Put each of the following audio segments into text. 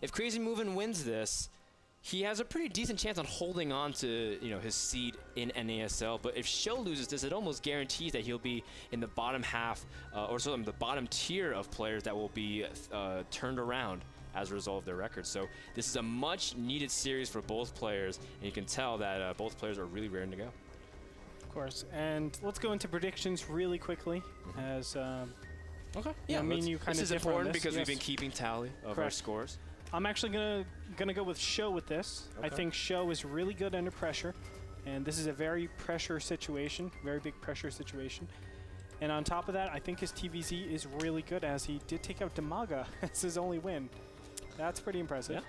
if CrazyMoving wins this, he has a pretty decent chance on holding on to his seat in NASL. But if Sjow loses this, it almost guarantees that he'll be in the bottom half, or sort of the bottom tier of players that will be turned around as a result of their record. So this is a much needed series for both players, and you can tell that both players are really raring to go. Of course, and let's go into predictions really quickly. As okay, yeah, I mean, you kind of this is important because we've been keeping tally of our scores. I'm actually gonna go with Sjow with this. Okay. I think Sjow is really good under pressure, and this is a very pressure situation, very big pressure situation. And on top of that, I think his TVZ is really good, as he did take out Demaga as his only win. That's pretty impressive. Yeah.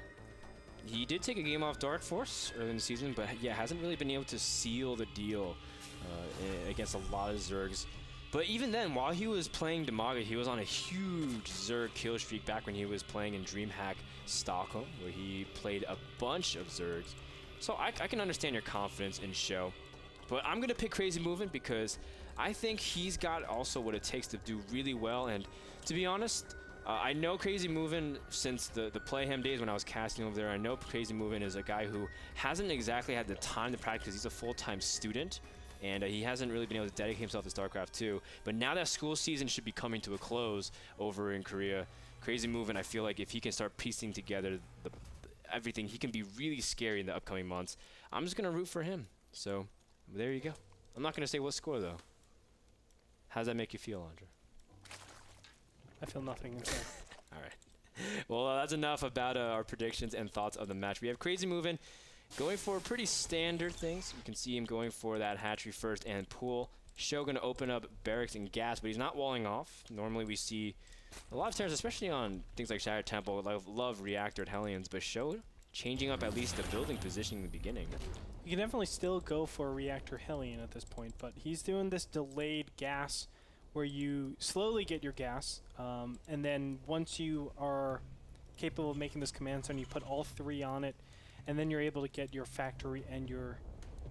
He did take a game off Dark Force early in the season, but yeah, hasn't really been able to seal the deal against a lot of Zergs. But even then, while he was playing Demaga, he was on a huge Zerg kill streak back when he was playing in DreamHack Stockholm, where he played a bunch of Zergs. So I can understand your confidence in Sjow. But I'm going to pick CrazyMoving because I think he's got also what it takes to do really well. And to be honest, I know CrazyMoving since the Playham days when I was casting over there. I know CrazyMoving is a guy who hasn't exactly had the time to practice. He's a full-time student, and he hasn't really been able to dedicate himself to StarCraft 2. But now that school season should be coming to a close over in Korea, CrazyMoving, I feel like if he can start piecing together everything, he can be really scary in the upcoming months. I'm just going to root for him. So there you go. I'm not going to say what score, though. How does that make you feel, Andre? I feel nothing inside. All right. Well, that's enough about our predictions and thoughts of the match. We have CrazyMoving going for pretty standard things. You can see him going for that hatchery first and pool. Sjow going to open up barracks and gas, but he's not walling off. Normally we see a lot of terrors, especially on things like Shattered Temple, love reactor at Hellions, but Sjow changing up at least the building positioning in the beginning. You can definitely still go for a reactor Hellion at this point, but he's doing this delayed gas where you slowly get your gas, and then once you are capable of making this command zone, you put all three on it, and then you're able to get your factory and your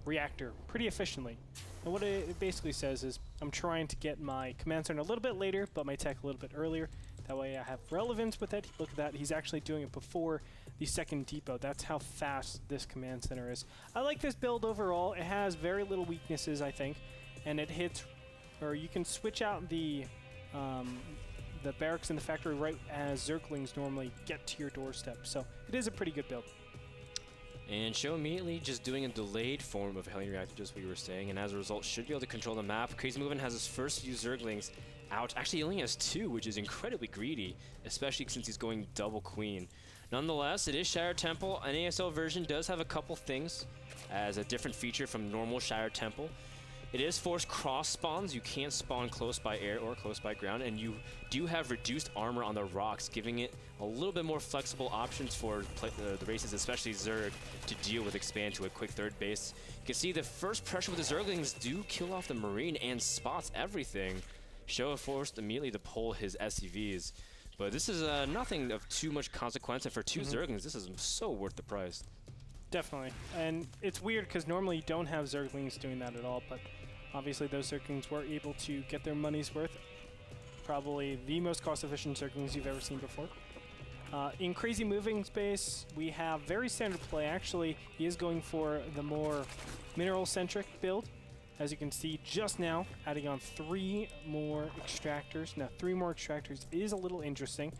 reactor pretty efficiently. And what it basically says is, I'm trying to get my command zone a little bit later, but my tech a little bit earlier. That way I have relevance with it. Look at that, he's actually doing it before the second depot. That's how fast this command center is. I like this build overall. It has very little weaknesses, I think, and it hits, or you can switch out the barracks in the factory right as Zerglings normally get to your doorstep. So it is a pretty good build. And Sjow immediately just doing a delayed form of Hellion Reactor, just what you were saying, and as a result should be able to control the map. CrazyMoving has his first few Zerglings out. Actually, he only has 2, which is incredibly greedy, especially since he's going double Queen. Nonetheless, it is Shattered Temple. An ASL version does have a couple things as a different feature from normal Shattered Temple. It is forced cross spawns. You can't spawn close by air or close by ground, and you do have reduced armor on the rocks, giving it a little bit more flexible options for the races, especially Zerg, to deal with expand to a quick third base. You can see the first pressure with the Zerglings do kill off the Marine and spots everything. Sjow forced immediately to pull his SCVs, but this is nothing of too much consequence, and for 2 Zerglings, this is so worth the price. Definitely, and it's weird because normally you don't have Zerglings doing that at all, but obviously those Zerglings were able to get their money's worth. Probably the most cost-efficient Zerglings you've ever seen before. In CrazyMoving space, we have very standard play. Actually, he is going for the more mineral-centric build. As you can see just now, adding on 3 more extractors. Now, 3 more extractors is a little interesting.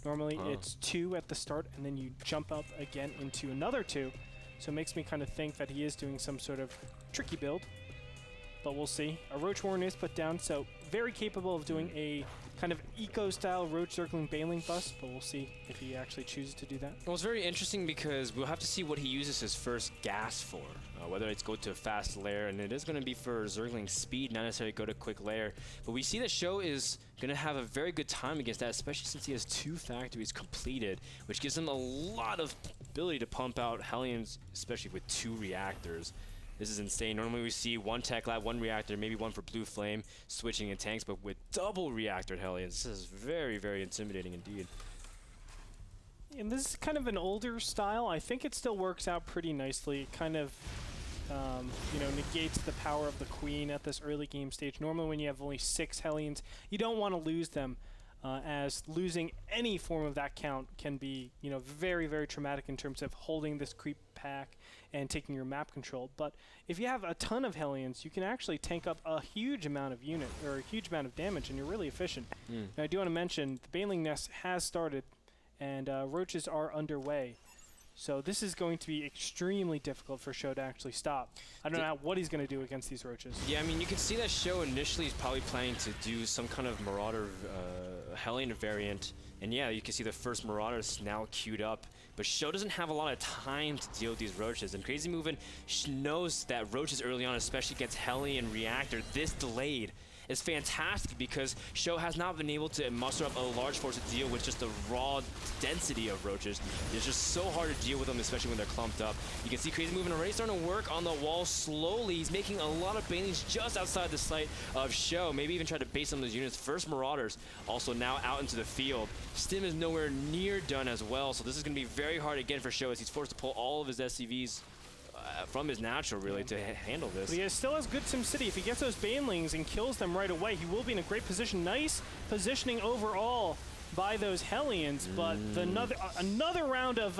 Normally, it's 2 at the start, and then you jump up again into another 2. So it makes me kind of think that he is doing some sort of tricky build. But we'll see. A Roach Warren is put down, so very capable of doing a kind of eco-style Roach Circling Baneling bust, but we'll see if he actually chooses to do that. Well, it's very interesting because we'll have to see what he uses his first gas for, whether it's go to a fast lair, and it is going to be for Zergling speed, not necessarily go to quick lair. But we see that Sjow is going to have a very good time against that, especially since he has 2 factories completed, which gives him a lot of ability to pump out Hellions, especially with 2 reactors. This is insane. Normally we see 1 tech lab, 1 reactor, maybe 1 for Blue Flame, switching in tanks, but with double reactor Hellions, this is very, very intimidating indeed. And this is kind of an older style. I think it still works out pretty nicely. It kind of, you know, negates the power of the Queen at this early game stage. Normally when you have only 6 Hellions, you don't want to lose them. as losing any form of that count can be, very, very traumatic in terms of holding this creep pack and taking your map control. But if you have a ton of Hellions, you can actually tank up a huge amount of unit, or a huge amount of damage, and you're really efficient. And I do want to mention, the Baneling Nest has started, and roaches are underway. So this is going to be extremely difficult for Sjow to actually stop. I don't know what he's going to do against these roaches. Yeah, I mean, you can see that Sjow initially is probably planning to do some kind of Marauder Hellion variant. And yeah, you can see the first Marauders now queued up. But Sjow doesn't have a lot of time to deal with these roaches. And CrazyMoving knows that roaches early on, especially against Hellion Reactor, this delayed is fantastic because Sjow has not been able to muster up a large force to deal with just the raw density of roaches. It's just so hard to deal with them, especially when they're clumped up. You can see CrazyMoving already starting to work on the wall slowly. He's making a lot of banelings just outside the sight of Sjow. Maybe even try to base some of those units. First Marauders also now out into the field. Stim is nowhere near done as well, so this is going to be very hard again for Sjow as he's forced to pull all of his SCVs from his natural, really, to handle this. But he still has good SimCity. If he gets those Banelings and kills them right away, he will be in a great position. Nice positioning overall by those Hellions, but another round of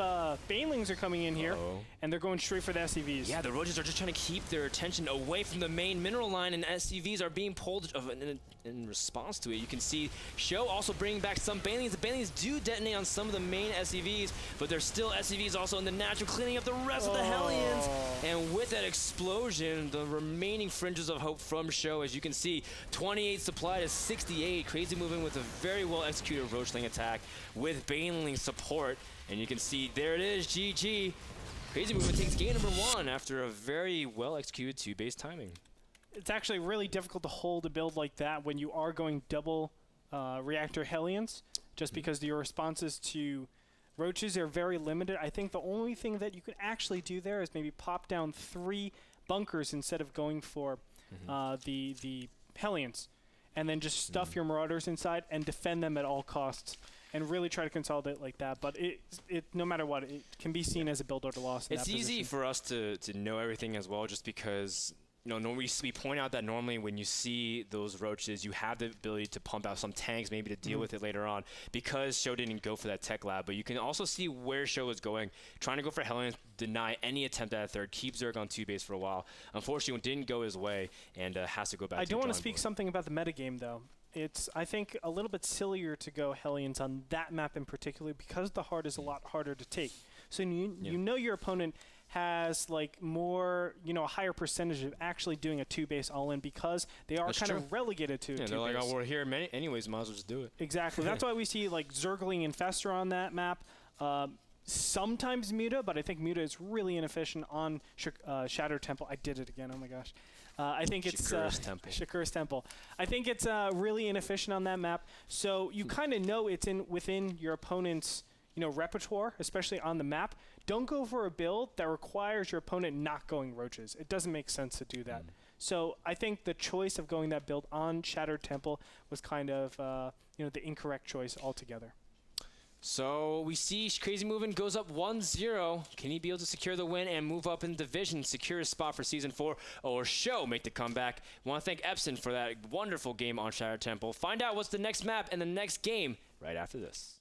Banelings are coming in here, and they're going straight for the SCVs. Yeah, the roaches are just trying to keep their attention away from the main mineral line, and SCVs are being pulled in response to it. You can see Sjow also bringing back some Banelings. The Banelings do detonate on some of the main SCVs, but there's still SCVs also in the natural, cleaning up the rest of the Hellions. And with that explosion, the remaining fringes of hope from Sjow, as you can see, 28 supply to 68. CrazyMoving with a very well executed Roachling attack with Baneling support. And you can see, there it is, GG. CrazyMoving takes game number 1 after a very well executed 2-base timing. It's actually really difficult to hold a build like that when you are going double reactor Hellions, just because your responses to roaches are very limited. I think the only thing that you could actually do there is maybe pop down 3 bunkers instead of going for the Hellions, and then just stuff your Marauders inside and defend them at all costs, and really try to consolidate like that. But no matter what, it can be seen as a build order loss. It's easy for us to know everything as well, just because normally we point out that normally when you see those roaches, you have the ability to pump out some tanks, maybe to deal with it later on, because Sjow didn't go for that tech lab. But you can also see where Sjow is going, trying to go for Hellions, deny any attempt at a third, keep Zerg on 2-base for a while. Unfortunately, it didn't go his way, and has to go back to the I do want to speak board. something about the metagame, though. It's, I think, a little bit sillier to go Hellions on that map in particular, because the heart is a lot harder to take. So you know your opponent has like more, a higher percentage of actually doing a 2-base all-in, because they are kind of relegated to a 2-base. They're like, oh, we're here anyways, might as well just do it. Exactly. That's why we see like Zergling and Fester on that map. Sometimes Muta, but I think Muta is really inefficient on Shadow Temple. I did it again. Oh my gosh. I think it's Shakur's Temple. I think it's really inefficient on that map. So you kind of know it's within your opponent's repertoire, especially on the map. Don't go for a build that requires your opponent not going roaches. It doesn't make sense to do that. So I think the choice of going that build on Shattered Temple was kind of the incorrect choice altogether. So we see CrazyMoving goes up 1-0. Can he be able to secure the win and move up in division, secure his spot for Season 4, or Sjow make the comeback? Want to thank Epson for that wonderful game on Shattered Temple. Find out what's the next map and the next game right after this.